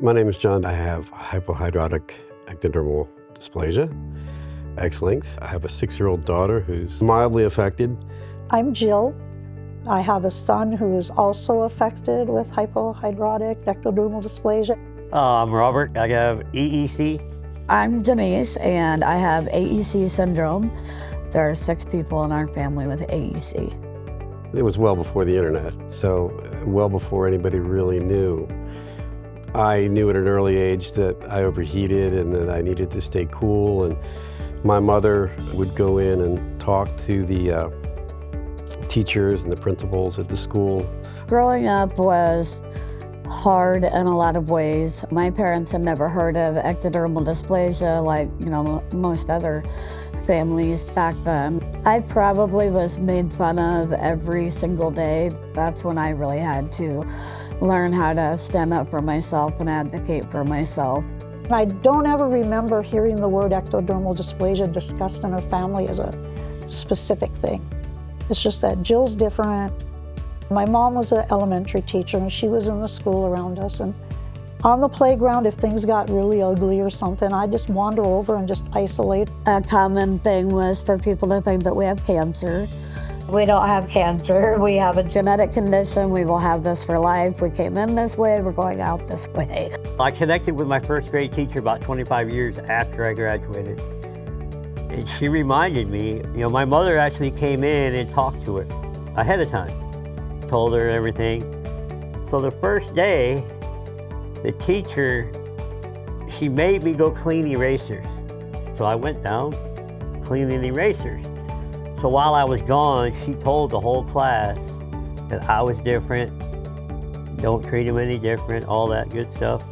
My name is John. I have hypohidrotic ectodermal dysplasia, X-linked. I have a 6-year-old daughter who's mildly affected. I'm Jill. I have a son who is also affected with hypohidrotic ectodermal dysplasia. I'm Robert. I have EEC. I'm Denyse, and I have AEC syndrome. There are 6 people in our family with AEC. It was well before the internet, so well before anybody really knew. I knew at an early age that I overheated and that I needed to stay cool, and my mother would go in and talk to the teachers and the principals at the school. Growing up was hard in a lot of ways. My parents had never heard of ectodermal dysplasia like, most other families back then. I probably was made fun of every single day. That's when I really had to learn how to stand up for myself and advocate for myself. I don't ever remember hearing the word ectodermal dysplasia discussed in our family as a specific thing. It's just that Jill's different. My mom was an elementary teacher and she was in the school around us, and on the playground, if things got really ugly or something, I'd just wander over and just isolate. A common thing was for people to think that we have cancer. We don't have cancer. We have a genetic condition. We will have this for life. We came in this way. We're going out this way. I connected with my first grade teacher about 25 years after I graduated. And she reminded me, my mother actually came in and talked to her ahead of time, told her everything. So the first day, the teacher, she made me go clean erasers. So I went down, cleaning erasers. So while I was gone, she told the whole class that I was different, don't treat them any different, all that good stuff.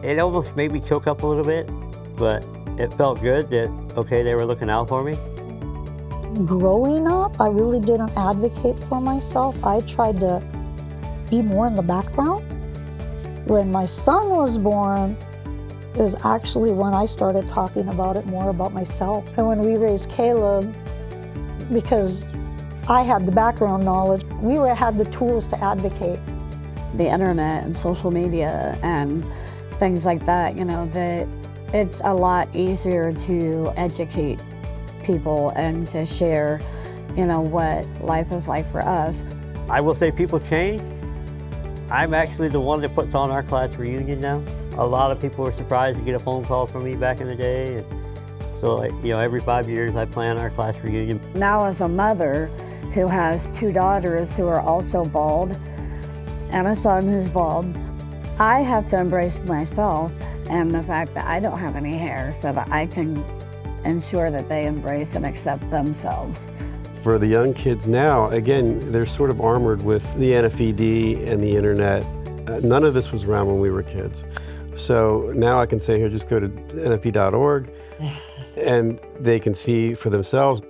It almost made me choke up a little bit, but it felt good that, okay, they were looking out for me. Growing up, I really didn't advocate for myself. I tried to be more in the background. When my son was born, it was actually when I started talking about it more about myself. And when we raised Caleb, because I had the background knowledge, we had the tools to advocate. The internet and social media and things like that, that it's a lot easier to educate people and to share, what life is like for us. I will say people change. I'm actually the one that puts on our class reunion now. A lot of people were surprised to get a phone call from me back in the day. And so, every 5 years I plan our class reunion. Now as a mother who has 2 daughters who are also bald and a son who's bald, I have to embrace myself and the fact that I don't have any hair so that I can ensure that they embrace and accept themselves. For the young kids now, again, they're sort of armored with the NFED and the internet. None of this was around when we were kids. So now I can say here, just go to nfed.org and they can see for themselves.